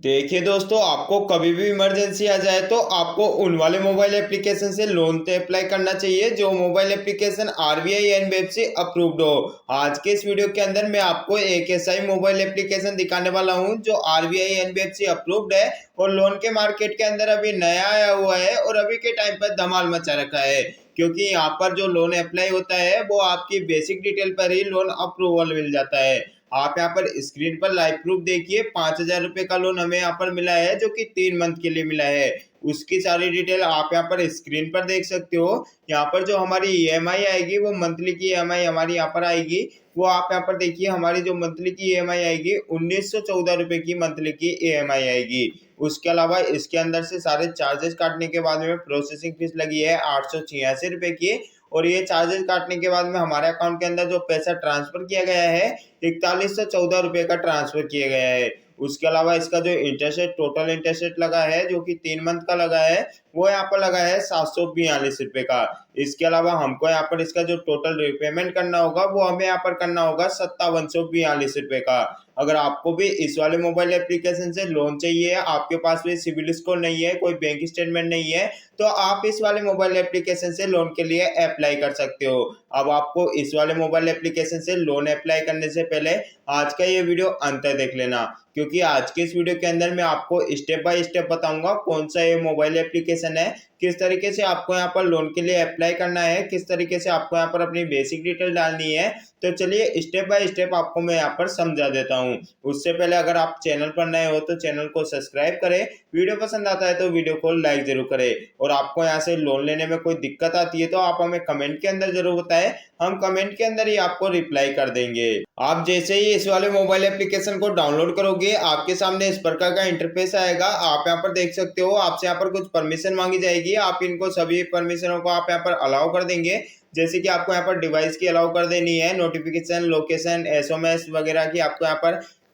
देखिए दोस्तों, आपको कभी भी इमरजेंसी आ जाए तो आपको उन वाले मोबाइल एप्लीकेशन से लोन तो अप्लाई करना चाहिए जो mobile application RBI NBFC approved हो। आज के इस वीडियो के अंदर मैं आपको एक ऐसा ही मोबाइल एप्लीकेशन दिखाने वाला हूं जो आरबीआई एनबीएफसी अप्रूव्ड है और लोन के मार्केट के अंदर अभी नया आया हुआ है और अभी के टाइम पर धमाल मचा रखा है, क्योंकि यहाँ पर जो लोन अप्लाई होता है वो आपकी बेसिक डिटेल पर ही लोन अप्रूवल मिल जाता है। आप यहाँ पर स्क्रीन पर लाइव प्रूफ देखिए, 5,000 रुपए का लोन हमें यहाँ पर मिला है जो कि 3 मंथ के लिए मिला है। उसकी सारी डिटेल आप यहाँ पर स्क्रीन पर देख सकते हो। यहाँ पर जो हमारी ईएमआई आएगी वो मंथली की ईएमआई हमारी यहाँ पर आएगी। वो आप यहाँ पर देखिए, हमारी जो मंथली की ईएमआई आएगी 1,914 रुपए की मंथली की ईएमआई आएगी। उसके अलावा इसके अंदर से सारे चार्जेस काटने के बाद में प्रोसेसिंग फीस लगी है 886 रुपए की। और ये चार्जेस काटने के बाद में हमारे अकाउंट के अंदर जो पैसा ट्रांसफर किया गया है 4114 रुपए का ट्रांसफर किया गया है। उसके अलावा इसका जो interest rate, total interest rate लगा है जो कि 3 मंथ का लगा है, वो यहाँ पर लगा है 742 रुपए का। इसके अलावा हमको यहाँ पर इसका जो टोटल रिपेमेंट करना होगा वो हमें यहाँ पर करना होगा 5742 रुपए का। अगर आपको भी इस वाले मोबाइल एप्लीकेशन से लोन चाहिए, आपके पास भी सिविल स्कोर नहीं है, कोई बैंक स्टेटमेंट नहीं है, तो आप इस वाले मोबाइल एप्लीकेशन से लोन के लिए अप्लाई कर सकते हो। अब आपको इस वाले मोबाइल एप्लीकेशन से लोन अप्लाई करने से पहले आज का ये वीडियो अंत तक देख लेना, क्योंकि आज के इस वीडियो के अंदर मैं आपको स्टेप बाय स्टेप बताऊंगा कौन सा ये मोबाइल एप्लीकेशन है, किस तरीके से आपको यहाँ पर लोन के लिए अप्लाई करना है, किस तरीके से आपको यहाँ पर अपनी बेसिक डिटेल डालनी है। तो चलिए स्टेप बाय स्टेप आपको मैं यहाँ पर समझा देता हूँ। उससे पहले अगर आप चैनल पर नए हो तो चैनल को सब्सक्राइब करें, वीडियो पसंद आता है तो वीडियो को लाइक जरूर करें। और आपको यहाँ से लोन लेने में कोई दिक्कत आती है तो आप हमें कमेंट के अंदर जरूर बताएं, हम कमेंट के अंदर ही आपको रिप्लाई कर देंगे। आप जैसे ही इस वाले मोबाइल एप्लीकेशन को डाउनलोड करोगे आपके सामने इस प्रकार का इंटरफेस आएगा। आप यहाँ पर देख सकते हो, आपसे यहाँ पर कुछ परमिशन मांगी जाएगी, आप इनको सभी परमिशनों को आप यहाँ पर अलाउ कर देंगे। जैसे कि आपको यहाँ पर डिवाइस की अलाउ कर देनी है, नोटिफिकेशन, लोकेशन, एसएमएस वगैरह की आपको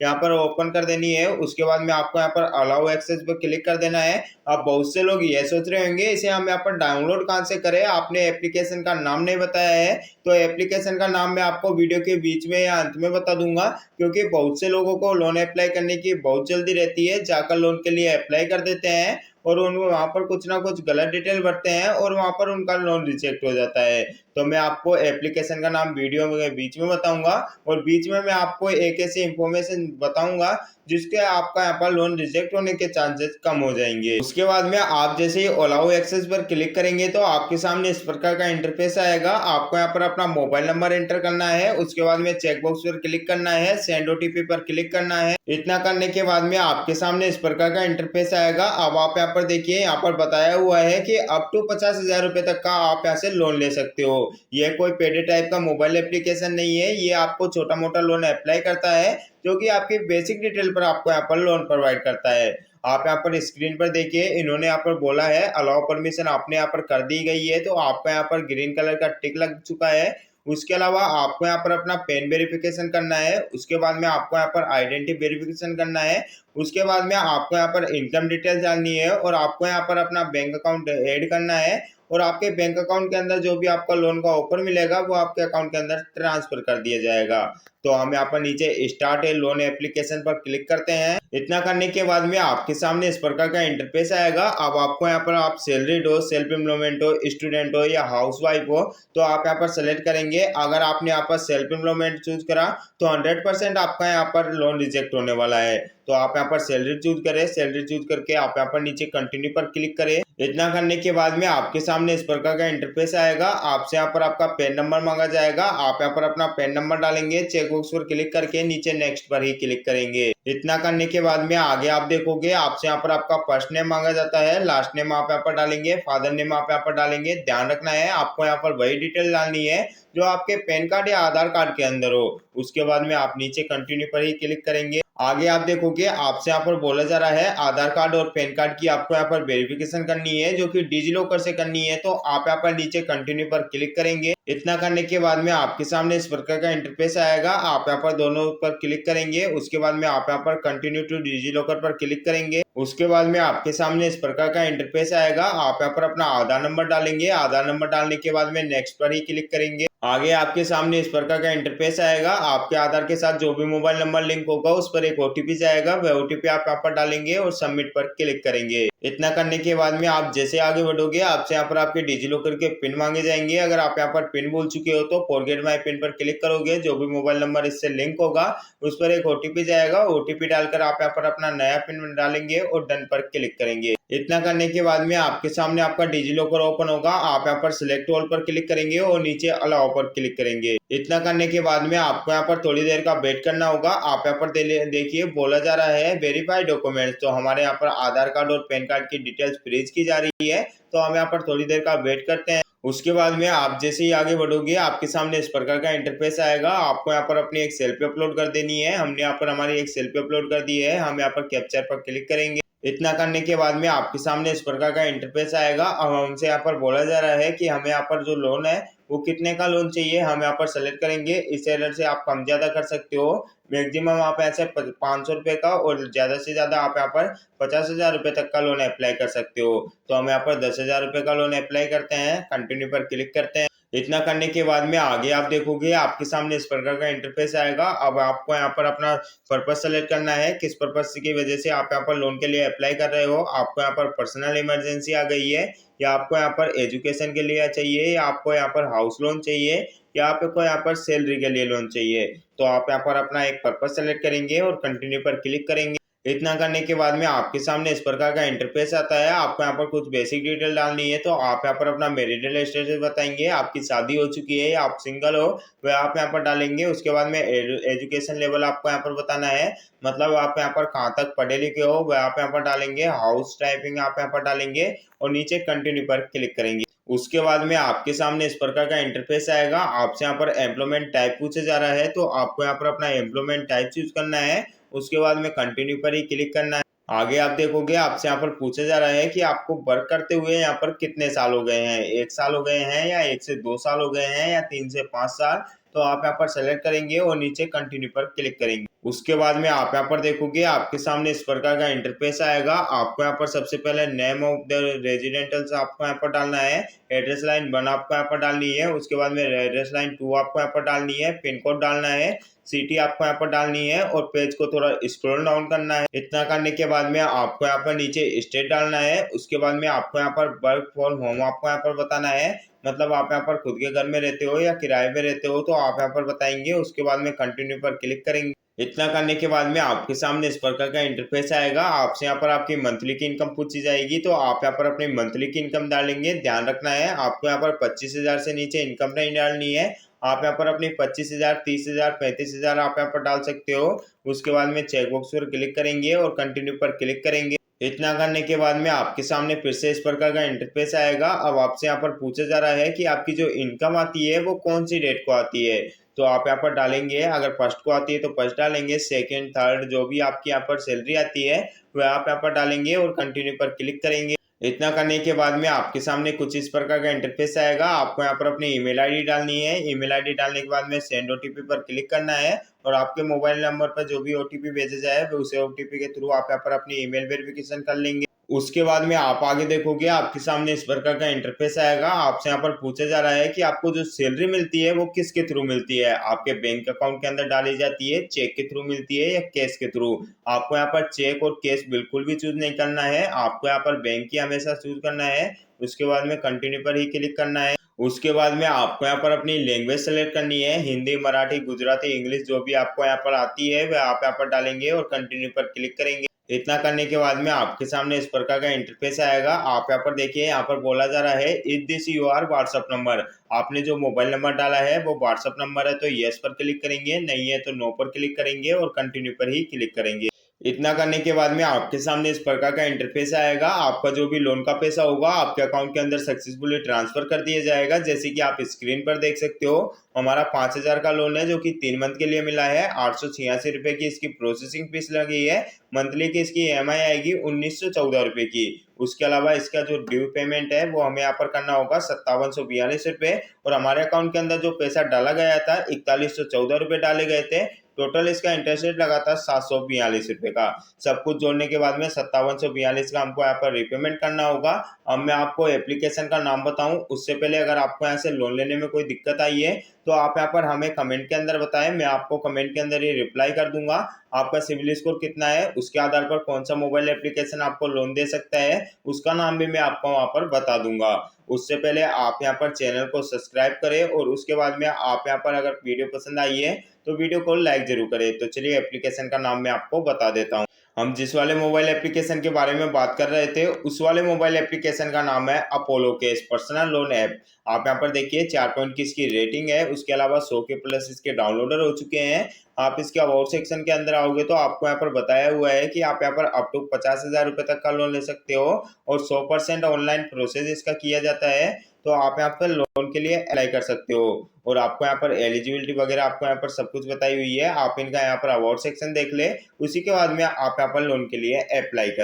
यहाँ पर ओपन कर देनी है। उसके बाद में आपको यहाँ पर अलाउ एक्सेस पर क्लिक कर देना है। अब बहुत से लोग ये सोच रहे होंगे इसे हम यहाँ पर डाउनलोड कहाँ से करें, आपने एप्लीकेशन का नाम नहीं बताया है। तो एप्लीकेशन का नाम मैं आपको वीडियो के बीच में या अंत में बता दूंगा, क्योंकि बहुत से लोगों को लोन अप्लाई करने की बहुत जल्दी रहती है, जाकर लोन के लिए अप्लाई कर देते हैं और उन वहाँ पर कुछ ना कुछ गलत डिटेल भरते हैं और वहाँ पर उनका लोन रिजेक्ट हो जाता है। तो मैं आपको एप्लीकेशन का नाम वीडियो में बीच में बताऊंगा और बीच में मैं आपको एक ऐसी इंफॉर्मेशन बताऊंगा जिसके आपका यहाँ पर लोन रिजेक्ट होने के चांसेस कम हो जाएंगे। उसके बाद में आप जैसे ही अलाउ एक्सेस पर क्लिक करेंगे तो आपके सामने इस प्रकार का इंटरफेस आएगा। आपको यहाँ पर अपना मोबाइल नंबर एंटर करना है, उसके बाद में चेकबॉक्स पर क्लिक करना है, सेंड ओटीपी पर क्लिक करना है। इतना करने के बाद में आपके सामने इस प्रकार का इंटरफेस आएगा। अब आप यहाँ पर देखिए, यहाँ पर बताया हुआ है कि अप टू 50,000 रुपए तक का आप यहाँ से लोन ले सकते हो। ये कोई पेड टाइप का मोबाइल एप्लीकेशन नहीं है, ये आपको छोटा मोटा लोन अप्लाई करता है जो कि आपकी बेसिक डिटेल पर आपको यहाँ पर लोन प्रोवाइड करता है। आप यहाँ पर स्क्रीन पर देखिए, इन्होंने यहाँ पर बोला है अलाउ परमिशन आपने यहाँ पर कर दी गई है, तो आपका यहाँ पर ग्रीन कलर का टिक लग चुका है। उसके अलावा आपको यहाँ पर अपना पेन वेरिफिकेशन करना है, उसके बाद में आपको यहाँ पर आइडेंटिटी वेरिफिकेशन करना है, उसके बाद में आपको यहाँ पर इनकम डिटेल डालनी है और आपको यहाँ पर अपना बैंक अकाउंट ऐड करना है और आपके बैंक अकाउंट के अंदर जो भी आपका लोन का ऑफर मिलेगा वो आपके अकाउंट के अंदर ट्रांसफर कर दिया जाएगा। तो हम यहाँ पर नीचे स्टार्ट ए लोन एप्लीकेशन पर क्लिक करते हैं। इतना करने के बाद में आपके सामने इस प्रकार का इंटरफेस आएगा। अब आपको यहाँ पर आप सैलरीड हो, सेल्फ एम्प्लॉयमेंट हो, स्टूडेंट हो या हाउस वाइफ हो तो आप यहाँ पर सेलेक्ट करेंगे। अगर आपने यहाँ पर सेल्फ एम्प्लॉयमेंट चूज करा तो 100% आपका यहाँ पर लोन रिजेक्ट होने वाला है। तो आप यहाँ पर सैलरी चूज करें, सैलरी चूज करके आप यहाँ पर नीचे कंटिन्यू पर क्लिक करें। इतना करने के बाद में आपके सामने इस प्रकार का इंटरफेस आएगा। आपसे यहाँ पर आपका पैन नंबर मांगा जाएगा, आप यहाँ पर अपना पैन नंबर डालेंगे, चेकबॉक्स पर क्लिक करके नीचे नेक्स्ट पर ही क्लिक करेंगे। इतना करने के बाद में आगे आप देखोगे आपसे यहाँ पर आपका फर्स्ट नेम मांगा जाता है, लास्ट नेम आप यहाँ पर डालेंगे, फादर नेम आप यहाँ पर डालेंगे। ध्यान रखना है आपको यहाँ पर वही डिटेल डालनी है जो आपके पैन कार्ड या आधार कार्ड के अंदर हो। उसके बाद में आप नीचे कंटिन्यू पर ही क्लिक करेंगे। आगे आप देखोगे आपसे यहाँ पर बोला जा रहा है आधार कार्ड और पैन कार्ड की आपको यहाँ पर वेरिफिकेशन करनी है जो कि डिजी लॉकर से करनी है। तो आप यहाँ पर नीचे कंटिन्यू पर क्लिक करेंगे। इतना करने के बाद में आपके सामने इस प्रकार का इंटरफेस आएगा। आप यहाँ पर दोनों पर क्लिक करेंगे। उसके बाद में आप यहाँ पर कंटिन्यू टू डिजी लॉकर पर क्लिक करेंगे। उसके बाद में आपके सामने इस प्रकार का इंटरफेस आएगा। आप यहाँ पर अपना आधार नंबर डालेंगे। आधार नंबर डालने के बाद में नेक्स्ट पर ही क्लिक करेंगे। आगे आपके सामने इस प्रकार का इंटरफेस आएगा। आपके आधार के साथ जो भी मोबाइल नंबर लिंक होगा उस पर एक ओटीपी जाएगा। वह ओटीपी आप यहाँ पर डालेंगे और सबमिट पर क्लिक करेंगे। इतना करने के बाद में आप जैसे आगे बढ़ोगे आपसे यहाँ पर आपके डिजी लॉकर के पिन मांगे जाएंगे। अगर आप यहाँ पर पिन भूल चुके हो तो फॉरगेट माय पिन पर क्लिक करोगे। जो भी मोबाइल नंबर इससे लिंक होगा उस पर एक ओटीपी जाएगा। ओटीपी डालकर आप यहाँ पर अपना नया पिन डालेंगे और डन पर क्लिक करेंगे। इतना करने के बाद में आपके सामने आपका डिजी लॉकर ओपन होगा। आप यहाँ पर सिलेक्ट ऑल पर क्लिक करेंगे और नीचे अलाउ पर क्लिक करेंगे। इतना करने के बाद में आपको यहाँ पर थोड़ी देर का वेट करना होगा। आप यहाँ पर देखिए बोला जा रहा है वेरीफाई डॉक्यूमेंट्स। तो हमारे यहाँ पर आधार कार्ड और पैन कार्ड की डिटेल्स फ्रीज की जा रही है। तो हम यहाँ पर थोड़ी देर का वेट करते हैं। उसके बाद में आप जैसे ही आगे बढ़ोगे आपके सामने इस प्रकार का इंटरफेस आएगा। आपको यहाँ पर अपनी एक सेल्फी अपलोड कर देनी है। हमने यहाँ पर हमारी एक सेल्फी अपलोड कर दी है। हम यहाँ पर कैप्चर पर क्लिक करेंगे। इतना करने के बाद में आपके सामने इस प्रकार का इंटरफेस आएगा। अब हमसे यहाँ पर बोला जा रहा है कि हमें यहाँ पर जो लोन है वो कितने का लोन चाहिए। हम यहाँ पर सेलेक्ट करेंगे। इस एरर से आप कम ज्यादा कर सकते हो। मैक्सिमम आप ऐसे 500 रुपए का और ज्यादा से ज्यादा आप यहाँ पर 50,000 रुपए तक का लोन अप्लाई कर सकते हो। तो हम यहाँ पर 10,000 रुपए का लोन अप्लाई करते हैं। कंटिन्यू पर क्लिक करते हैं। इतना करने के बाद में आगे आप देखोगे आपके सामने इस प्रकार का इंटरफेस आएगा। अब आपको यहाँ पर अपना पर्पस सेलेक्ट करना है। किस पर्पस की वजह से आप यहाँ पर लोन के लिए अप्लाई कर रहे हो। आपको यहाँ पर पर्सनल इमरजेंसी आ गई है या आपको यहाँ पर एजुकेशन के लिए चाहिए या आपको यहाँ पर हाउस लोन चाहिए या आपको यहाँ पर सैलरी के लिए लोन चाहिए। तो आप यहाँ पर अपना एक पर्पस सेलेक्ट करेंगे और कंटिन्यू पर क्लिक करेंगे। इतना करने के बाद में आपके सामने इस प्रकार का इंटरफेस आता है। आपको यहाँ पर कुछ बेसिक डिटेल डालनी है। तो आप यहाँ पर अपना मैरिटल स्टेटस बताएंगे। आपकी शादी हो चुकी है या आप सिंगल हो वह आप यहाँ पर डालेंगे। उसके बाद में एजुकेशन लेवल आपको यहाँ पर बताना है। मतलब आप यहाँ पर कहाँ तक पढ़े लिखे हो वह आप यहाँ पर डालेंगे। हाउस टाइपिंग आप यहाँ पर डालेंगे और नीचे कंटिन्यू पर क्लिक करेंगे। उसके बाद में आपके सामने इस प्रकार का इंटरफेस आएगा। आपसे यहाँ पर एम्प्लॉयमेंट टाइप पूछा जा रहा है। तो आपको यहाँ पर अपना एम्प्लॉयमेंट टाइप चूज करना है। उसके बाद में कंटिन्यू पर ही क्लिक करना है। आगे आप देखोगे आपसे यहाँ पर पूछा जा रहा है कि आपको वर्क करते हुए यहाँ पर कितने साल हो गए हैं। 1 साल हो गए हैं या 1 से 2 साल हो गए हैं या 3 से 5 साल। तो आप यहाँ पर सेलेक्ट करेंगे और नीचे कंटिन्यू पर क्लिक करेंगे। उसके बाद में आप यहाँ पर देखोगे आपके सामने इस प्रकार का इंटरफेस आएगा। आपको यहाँ पर सबसे पहले नेम ऑफ द रेजिडेंटल्स आपको यहाँ पर डालना है। एड्रेस लाइन 1 आपको यहाँ पर डालनी है। उसके बाद में एड्रेस लाइन 2 आपको यहाँ पर डालनी है। पिन कोड डालना है। सिटी आपको यहाँ पर डालनी है और पेज को थोड़ा स्क्रॉल डाउन करना है। इतना करने के बाद में आपको यहाँ पर नीचे स्टेट डालना है। उसके बाद में आपको यहाँ पर वर्क फ्रॉम होम आपको यहाँ पर बताना है। मतलब आप यहाँ पर खुद के घर में रहते हो या किराए में रहते हो तो आप यहाँ पर बताएंगे। उसके बाद में कंटिन्यू पर क्लिक करेंगे। इतना करने के बाद में आपके सामने इस प्रकार का इंटरफेस आएगा। आपसे यहाँ पर आपकी मंथली की इनकम पूछी जाएगी। तो आप यहाँ पर अपनी मंथली की इनकम डालेंगे। ध्यान रखना है आपको यहाँ पर 25,000 से नीचे इनकम नहीं डालनी है। आप यहाँ पर अपनी 25,000, 30,000, 35,000 आप यहाँ पर डाल सकते हो। उसके बाद में चेकबॉक्स पर क्लिक करेंगे और कंटिन्यू पर क्लिक करेंगे। इतना करने के बाद में आपके सामने फिर से इस प्रकार का इंटरफेस आएगा। अब आपसे यहाँ पर पूछा जा रहा है कि आपकी जो इनकम आती है वो कौन सी डेट को आती है। तो आप यहाँ पर डालेंगे। अगर फर्स्ट को आती है तो फर्स्ट डालेंगे। सेकंड, थर्ड जो भी आपकी यहाँ पर सैलरी आती है वह आप यहाँ पर डालेंगे और कंटिन्यू पर क्लिक करेंगे। इतना करने के बाद में आपके सामने कुछ इस प्रकार का इंटरफेस आएगा। आपको यहाँ पर अपनी ईमेल आईडी डालनी है। ईमेल आईडी डालने के बाद में सेंड ओटीपी पर क्लिक करना है और आपके मोबाइल नंबर पर जो भी ओटीपी भेजा जाए उसे ओटीपी के थ्रू आप यहाँ पर अपनी ईमेल वेरिफिकेशन कर लेंगे। उसके बाद में आप आगे देखोगे आपके सामने इस प्रकार का इंटरफेस आएगा। आपसे यहाँ पर पूछा जा रहा है कि आपको जो सैलरी मिलती है वो किसके थ्रू मिलती है। आपके बैंक अकाउंट के अंदर डाली जाती है, चेक के थ्रू मिलती है या कैश के थ्रू। आपको यहाँ पर चेक और कैश बिल्कुल भी चूज नहीं करना है। आपको यहाँ पर बैंक ही हमेशा चूज करना है। उसके बाद में कंटिन्यू पर ही क्लिक करना है। उसके बाद में आपको यहाँ पर अपनी लैंग्वेज सेलेक्ट करनी है। हिंदी, मराठी, गुजराती, इंग्लिश जो भी आपको यहाँ पर आती है वह आप यहाँ पर डालेंगे और कंटिन्यू पर क्लिक करेंगे। इतना करने के बाद में आपके सामने इस प्रकार का इंटरफेस आएगा। आप यहाँ पर देखिए यहाँ पर बोला जा रहा है is this your WhatsApp number. आपने जो मोबाइल नंबर डाला है वो व्हाट्सएप नंबर है तो यस पर क्लिक करेंगे, नहीं है तो नो पर क्लिक करेंगे और कंटिन्यू पर ही क्लिक करेंगे। इतना करने के बाद में आपके सामने इस प्रकार का इंटरफेस आएगा। आपका जो भी लोन का पैसा होगा आपके अकाउंट के अंदर सक्सेसफुली ट्रांसफर कर दिया जाएगा। जैसे कि आप स्क्रीन पर देख सकते हो, हमारा 5,000 का लोन है जो कि 3 मंथ के लिए मिला है। 886 रुपये की इसकी प्रोसेसिंग फीस लगी है। मंथली की इसकी EMI आएगी 1914 रुपये की। उसके अलावा इसका जो ड्यू पेमेंट है वो हमें यहाँ पर करना होगा 5742 रुपये। और हमारे अकाउंट के अंदर जो पैसा डाला गया था 4114 रुपये डाले गए थे। टोटल इसका इंटरेस्ट रेट लगा था 742 रुपये का। सब कुछ जोड़ने के बाद में 5742 का हमको यहाँ पर रिपेमेंट करना होगा। अब मैं आपको एप्लीकेशन का नाम बताऊं उससे पहले, अगर आपको यहाँ से लोन लेने में कोई दिक्कत आई है तो आप यहाँ पर हमें कमेंट के अंदर बताएं। मैं आपको कमेंट के अंदर ही रिप्लाई कर दूंगा। आपका सिविल स्कोर कितना है उसके आधार पर कौन सा मोबाइल एप्लीकेशन आपको लोन दे सकता है उसका नाम भी मैं आपको वहाँ पर बता दूंगा। उससे पहले आप यहाँ पर चैनल को सब्सक्राइब करें और उसके बाद में आप यहाँ पर अगर वीडियो पसंद आई है तो वीडियो को लाइक जरूर करें। तो चलिए एप्लीकेशन का नाम मैं आपको बता देता हूँ। हम जिस वाले मोबाइल एप्लीकेशन के बारे में बात कर रहे थे उस वाले मोबाइल एप्लीकेशन का नाम है Apollo cash personal loan app. आप यहाँ पर देखिए 4 पॉइंट की इसकी रेटिंग है। उसके अलावा 100 के प्लस इसके डाउनलोडर हो चुके हैं। आप इसके अबाउट सेक्शन के अंदर आओगे तो आपको यहाँ पर बताया हुआ है कि आप यहाँ पर अप टू 50,000 रुपये तक का लोन ले सकते हो और 100% ऑनलाइन प्रोसेस इसका किया जाता है। तो आप यहाँ पर लोन के लिए अप्लाई कर सकते हो। और आपको यहाँ पर एलिजिबिलिटी वगैरह आपको यहाँ पर सब कुछ बताई हुई है। आप इनका यहाँ पर अवार्ड सेक्शन देख ले, उसी के बाद में आप यहाँ पर लोन के लिए अप्लाई कर